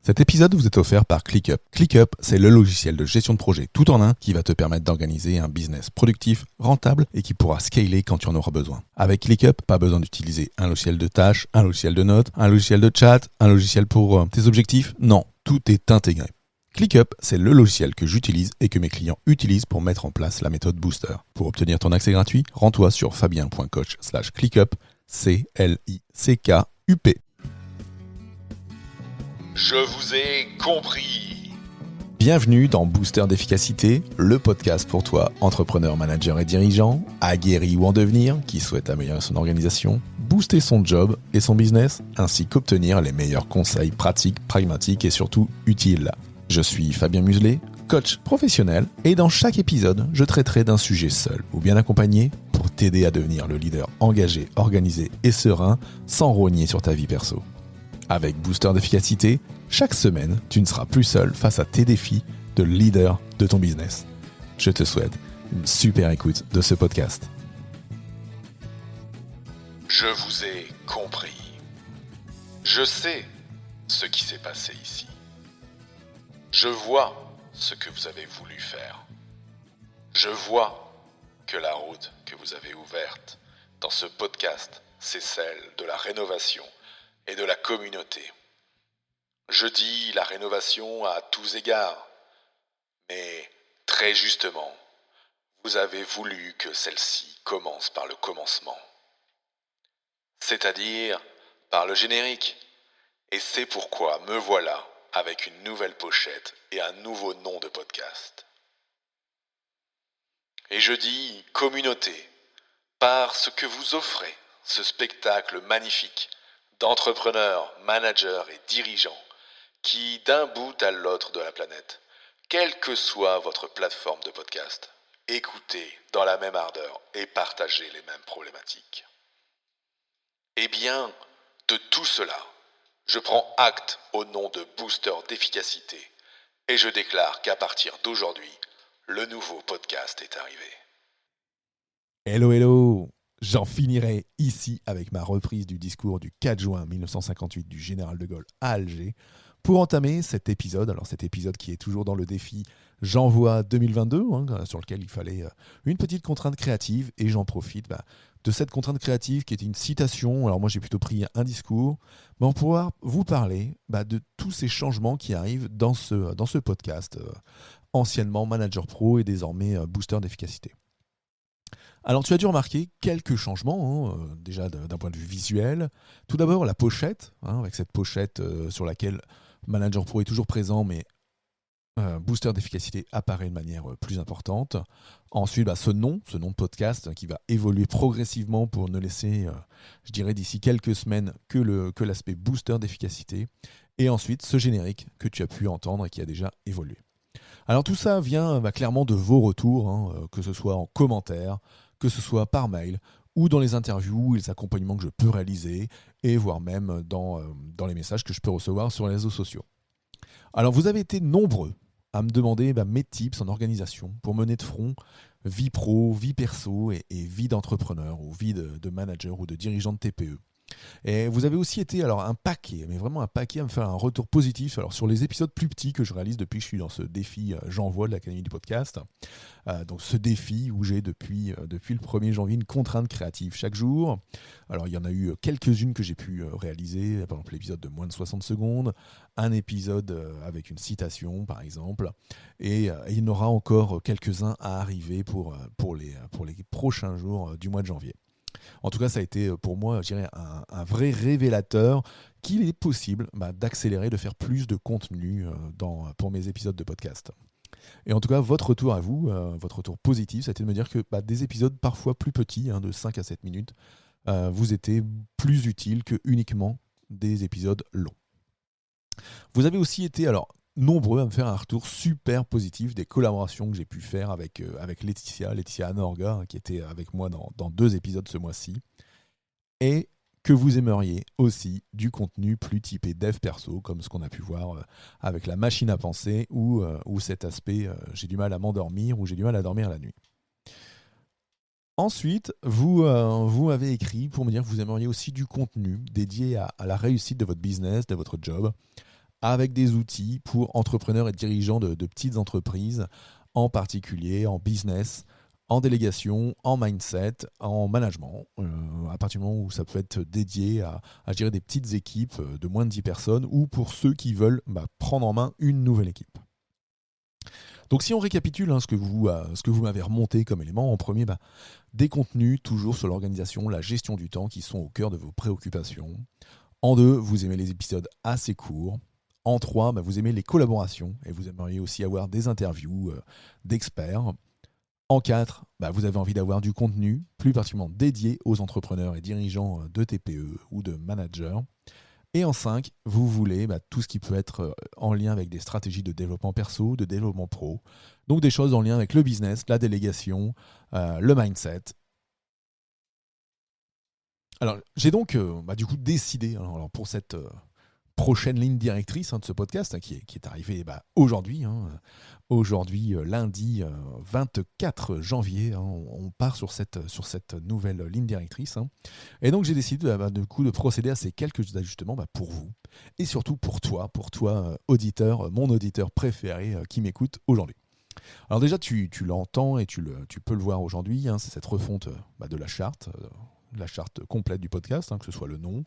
Cet épisode vous est offert par ClickUp. ClickUp, c'est le logiciel de gestion de projet tout en un qui va te permettre d'organiser un business productif, rentable et qui pourra scaler quand tu en auras besoin. Avec ClickUp, pas besoin d'utiliser un logiciel de tâches, un logiciel de notes, un logiciel de chat, un logiciel pour tes objectifs. Non, tout est intégré. ClickUp, c'est le logiciel que j'utilise et que mes clients utilisent pour mettre en place la méthode Booster. Pour obtenir ton accès gratuit, rends-toi sur fabien.coach/ClickUp, CLICKUP. Je vous ai compris. Bienvenue dans Booster d'efficacité, le podcast pour toi, entrepreneur, manager et dirigeant, aguerri ou en devenir, qui souhaite améliorer son organisation, booster son job et son business, ainsi qu'obtenir les meilleurs conseils pratiques, pragmatiques et surtout utiles. Je suis Fabien Muselet, coach professionnel, et dans chaque épisode, je traiterai d'un sujet seul ou bien accompagné pour t'aider à devenir le leader engagé, organisé et serein sans rogner sur ta vie perso. Avec Booster d'efficacité, chaque semaine, tu ne seras plus seul face à tes défis de leader de ton business. Je te souhaite une super écoute de ce podcast. Je vous ai compris. Je sais ce qui s'est passé ici. Je vois ce que vous avez voulu faire. Je vois que la route que vous avez ouverte dans ce podcast, c'est celle de la rénovation et de la communauté. Je dis la rénovation à tous égards, mais très justement, vous avez voulu que celle-ci commence par le commencement, c'est-à-dire par le générique. Et c'est pourquoi me voilà avec une nouvelle pochette et un nouveau nom de podcast. Et je dis communauté, parce que vous offrez ce spectacle magnifique d'entrepreneurs, managers et dirigeants qui, d'un bout à l'autre de la planète, quelle que soit votre plateforme de podcast, écoutez dans la même ardeur et partagez les mêmes problématiques. Eh bien, de tout cela, je prends acte au nom de Booster d'efficacité et je déclare qu'à partir d'aujourd'hui, le nouveau podcast est arrivé. Hello, hello! J'en finirai ici avec ma reprise du discours du 4 juin 1958 du général de Gaulle à Alger pour entamer cet épisode. Alors cet épisode qui est toujours dans le défi J'envoie 2022, sur lequel il fallait une petite contrainte créative, et j'en profite de cette contrainte créative qui était une citation. Alors moi j'ai plutôt pris un discours, mais on va pouvoir vous parler de tous ces changements qui arrivent dans ce podcast, anciennement Manager Pro et désormais Booster d'efficacité. Alors tu as dû remarquer quelques changements, déjà d'un point de vue visuel. Tout d'abord la pochette, avec cette pochette sur laquelle Manager Pro est toujours présent, mais Booster d'efficacité apparaît de manière plus importante. Ensuite, ce nom de podcast qui va évoluer progressivement pour ne laisser, je dirais d'ici quelques semaines, que l'aspect Booster d'efficacité. Et ensuite, ce générique que tu as pu entendre et qui a déjà évolué. Alors tout ça vient clairement de vos retours, que ce soit en commentaire, que ce soit par mail ou dans les interviews et les accompagnements que je peux réaliser, et voire même dans les messages que je peux recevoir sur les réseaux sociaux. Alors vous avez été nombreux à me demander mes tips en organisation pour mener de front vie pro, vie perso et vie d'entrepreneur ou vie de manager ou de dirigeant de TPE. Et vous avez aussi été un paquet, mais vraiment un paquet, à me faire un retour positif sur les épisodes plus petits que je réalise depuis que je suis dans ce défi J'envoie de l'Académie du podcast. Donc ce défi où j'ai depuis le 1er janvier une contrainte créative chaque jour. Alors il y en a eu quelques-unes que j'ai pu réaliser, par exemple l'épisode de moins de 60 secondes, un épisode avec une citation par exemple, et il y en aura encore quelques-uns à arriver pour les prochains jours du mois de janvier. En tout cas, ça a été pour moi, je dirais, un vrai révélateur qu'il est possible d'accélérer, de faire plus de contenu pour mes épisodes de podcast. Et en tout cas, votre retour à vous, votre retour positif, ça a été de me dire que des épisodes parfois plus petits, de 5 à 7 minutes, vous étaient plus utiles que uniquement des épisodes longs. Vous avez aussi été nombreux à me faire un retour super positif des collaborations que j'ai pu faire avec Laetitia Anorga, qui était avec moi dans 2 épisodes ce mois-ci, et que vous aimeriez aussi du contenu plus typé dev perso, comme ce qu'on a pu voir avec la machine à penser ou cet aspect j'ai du mal à m'endormir ou j'ai du mal à dormir la nuit. Ensuite, vous m'avez écrit pour me dire que vous aimeriez aussi du contenu dédié à la réussite de votre business, de votre job, avec des outils pour entrepreneurs et dirigeants de petites entreprises, en particulier en business, en délégation, en mindset, en management, à partir du moment où ça peut être dédié à gérer des petites équipes de moins de 10 personnes ou pour ceux qui veulent prendre en main une nouvelle équipe. Donc si on récapitule ce que vous m'avez remonté comme élément, en premier, des contenus toujours sur l'organisation, la gestion du temps qui sont au cœur de vos préoccupations. En 2, vous aimez les épisodes assez courts. En 3, vous aimez les collaborations et vous aimeriez aussi avoir des interviews d'experts. En 4, vous avez envie d'avoir du contenu, plus particulièrement dédié aux entrepreneurs et dirigeants de TPE ou de managers. Et en 5, vous voulez tout ce qui peut être en lien avec des stratégies de développement perso, de développement pro. Donc des choses en lien avec le business, la délégation, le mindset. Alors j'ai donc du coup décidé alors, pour cette prochaine ligne directrice de ce podcast qui est arrivée aujourd'hui. Aujourd'hui, lundi 24 janvier, on part sur cette nouvelle ligne directrice. Et donc j'ai décidé de procéder à ces quelques ajustements pour vous et surtout pour toi auditeur, mon auditeur préféré qui m'écoute aujourd'hui. Alors déjà, tu l'entends et tu peux le voir aujourd'hui, c'est cette refonte de la charte complète du podcast, que ce soit le nom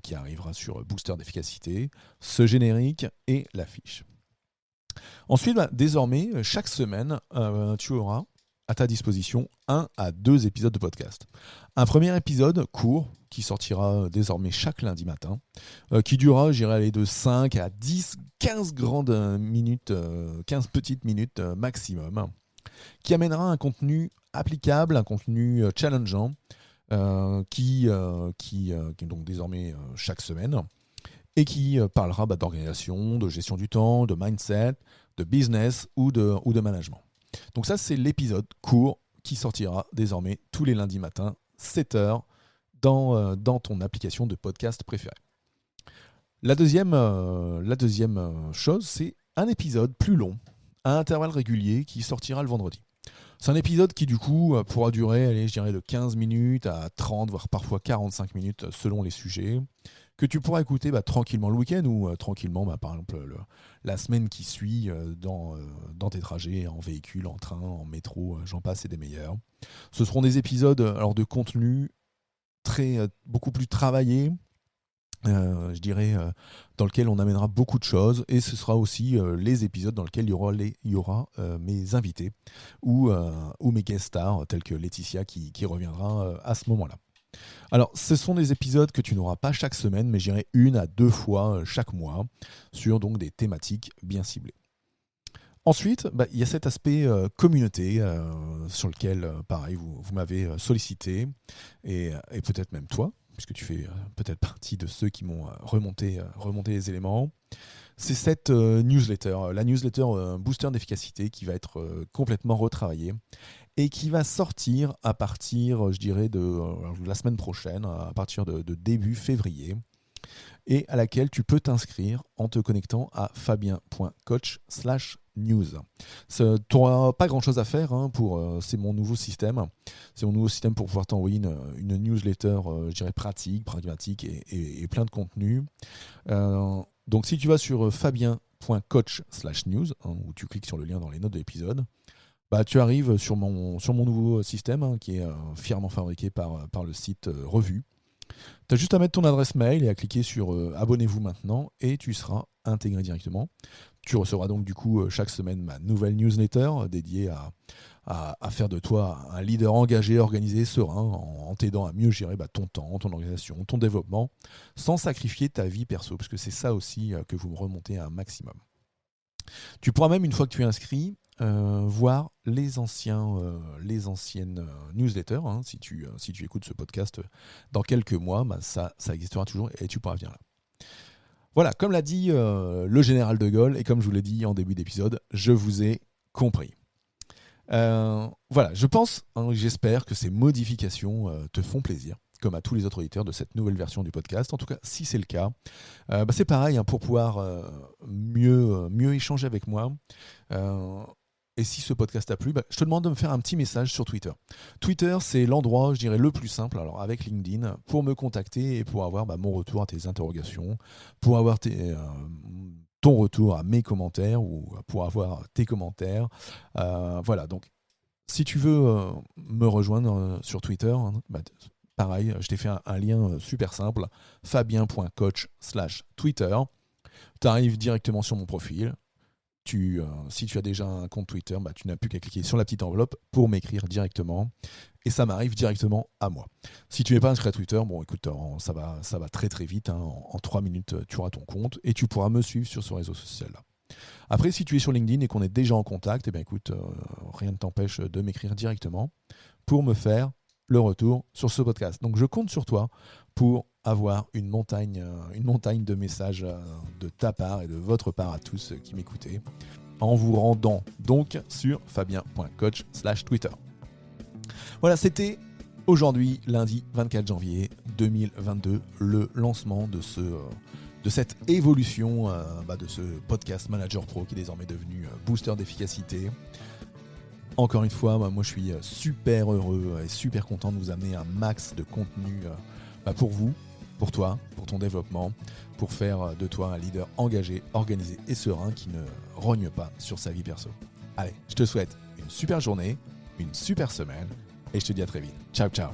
qui arrivera sur Booster d'efficacité, ce générique et l'affiche. Ensuite, désormais, chaque semaine, tu auras à ta disposition 1 à 2 épisodes de podcast. Un premier épisode court qui sortira désormais chaque lundi matin, qui durera, j'irai de 5 à 10, 15 grandes minutes, 15 petites minutes maximum, qui amènera un contenu applicable, un contenu challengeant, qui est donc désormais chaque semaine, et qui parlera d'organisation, de gestion du temps, de mindset, de business ou de management. Donc ça, c'est l'épisode court qui sortira désormais tous les lundis matins, 7h, dans ton application de podcast préférée. La deuxième chose, c'est un épisode plus long, à intervalles réguliers, qui sortira le vendredi. C'est un épisode qui, du coup, pourra durer, je dirais, de 15 minutes à 30, voire parfois 45 minutes, selon les sujets, que tu pourras écouter tranquillement le week-end ou tranquillement, par exemple, la semaine qui suit dans tes trajets, en véhicule, en train, en métro, j'en passe et des meilleurs. Ce seront des épisodes de contenu beaucoup plus travaillés, je dirais, dans lequel on amènera beaucoup de choses, et ce sera aussi les épisodes dans lesquels il y aura mes invités ou mes guest stars tels que Laetitia qui reviendra à ce moment-là. Alors, ce sont des épisodes que tu n'auras pas chaque semaine, mais je dirais 1 à 2 fois chaque mois sur donc des thématiques bien ciblées. Ensuite, il y a cet aspect communauté sur lequel, pareil, vous m'avez sollicité, et peut-être même toi, puisque tu fais peut-être partie de ceux qui m'ont remonté les éléments. C'est cette newsletter, la newsletter Booster d'efficacité, qui va être complètement retravaillée et qui va sortir à partir, je dirais, de la semaine prochaine, à partir de début février, et à laquelle tu peux t'inscrire en te connectant à fabien.coach/news. Tu n'auras pas grand-chose à faire, c'est mon nouveau système. C'est mon nouveau système pour pouvoir t'envoyer une newsletter, je dirais, pratique, pragmatique et plein de contenu. Donc si tu vas sur fabien.coach/news, où tu cliques sur le lien dans les notes de l'épisode, tu arrives sur mon nouveau système, qui est fièrement fabriqué par le site Revue. Tu as juste à mettre ton adresse mail et à cliquer sur abonnez-vous maintenant, et tu seras intégré directement. Tu recevras donc du coup chaque semaine ma nouvelle newsletter dédiée à faire de toi un leader engagé, organisé, serein, en t'aidant à mieux gérer ton temps, ton organisation, ton développement, sans sacrifier ta vie perso, parce que c'est ça aussi que vous me remontez à un maximum. Tu pourras même, une fois que tu es inscrit, voir les anciennes newsletters. Si tu écoutes ce podcast dans quelques mois, ça existera toujours et tu pourras venir là. Voilà, comme l'a dit le général de Gaulle, et comme je vous l'ai dit en début d'épisode, je vous ai compris. Voilà, je pense, j'espère que ces modifications te font plaisir, comme à tous les autres auditeurs de cette nouvelle version du podcast. En tout cas, si c'est le cas, c'est pareil, pour pouvoir mieux échanger avec moi. Et si ce podcast t'a plu, je te demande de me faire un petit message sur Twitter. Twitter, c'est l'endroit, je dirais, le plus simple, alors avec LinkedIn, pour me contacter et pour avoir mon retour à tes interrogations, pour avoir ton retour à mes commentaires ou pour avoir tes commentaires. Voilà, donc si tu veux me rejoindre sur Twitter, pareil, je t'ai fait un lien super simple, fabien.coach/Twitter. Tu arrives directement sur mon profil. Si tu as déjà un compte Twitter, tu n'as plus qu'à cliquer sur la petite enveloppe pour m'écrire directement. Et ça m'arrive directement à moi. Si tu n'es pas inscrit à Twitter, écoute, ça va très très vite. En 3 minutes, tu auras ton compte et tu pourras me suivre sur ce réseau social-là. Après, si tu es sur LinkedIn et qu'on est déjà en contact, écoute, rien ne t'empêche de m'écrire directement pour me faire le retour sur ce podcast. Donc je compte sur toi pour avoir une montagne de messages de ta part et de votre part à tous qui m'écoutez, en vous rendant donc sur fabien.coach/Twitter. Voilà, c'était aujourd'hui, lundi 24 janvier 2022, le lancement de cette évolution de ce podcast Manager Pro qui est désormais devenu booster d'efficacité. Encore une fois, moi je suis super heureux et super content de vous amener un max de contenu pour vous, pour toi, pour ton développement, pour faire de toi un leader engagé, organisé et serein qui ne rogne pas sur sa vie perso. Allez, je te souhaite une super journée, une super semaine et je te dis à très vite. Ciao, ciao.